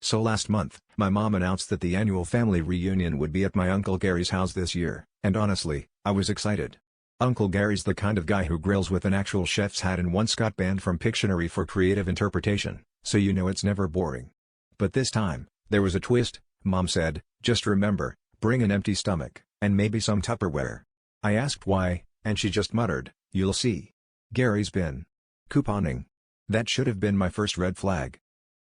So last month, my mom announced that the annual family reunion would be at my Uncle Gary's house this year, and honestly, I was excited. Uncle Gary's the kind of guy who grills with an actual chef's hat and once got banned from Pictionary for creative interpretation, so you know it's never boring. But this time, there was a twist. Mom said, "Just remember, bring an empty stomach, and maybe some Tupperware." I asked why, and she just muttered, "You'll see. Gary's been couponing." That should have been my first red flag.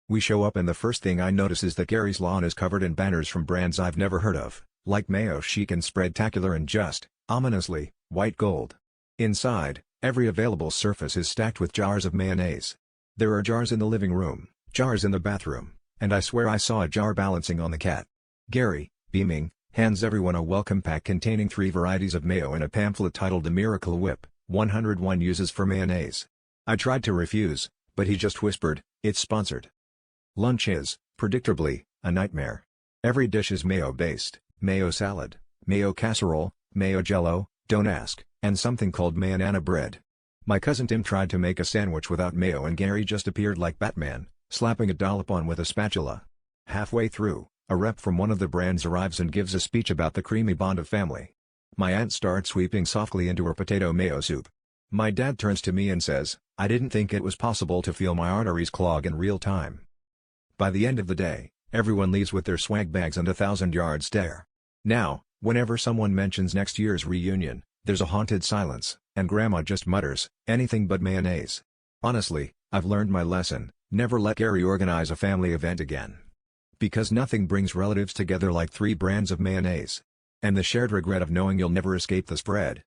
We show up and the first thing I notice is that Gary's lawn is covered in banners from brands I've never heard of, like Mayo Chic and Spreadtacular and just, ominously, white gold. Inside, every available surface is stacked with jars of mayonnaise. There are jars in the living room, jars in the bathroom, and I swear I saw a jar balancing on the cat. Gary, beaming, hands everyone a welcome pack containing 3 varieties of mayo and a pamphlet titled The Miracle Whip, 101 uses for mayonnaise. I tried to refuse, but he just whispered, "It's sponsored." Lunch is, predictably, a nightmare. Every dish is mayo-based: mayo salad, mayo casserole, mayo jello, don't ask, and something called mayonnaise bread. My cousin Tim tried to make a sandwich without mayo and Gary just appeared like Batman, slapping a dollop on with a spatula. Halfway through, a rep from one of the brands arrives and gives a speech about the creamy bond of family. My aunt starts sweeping softly into her potato mayo soup. My dad turns to me and says, "I didn't think it was possible to feel my arteries clog in real time." By the end of the day, everyone leaves with their swag bags and a 1,000-yard stare. Now, whenever someone mentions next year's reunion, there's a haunted silence, and Grandma just mutters, "Anything but mayonnaise." Honestly, I've learned my lesson: never let Gary organize a family event again. Because nothing brings relatives together like 3 brands of mayonnaise. And the shared regret of knowing you'll never escape the spread.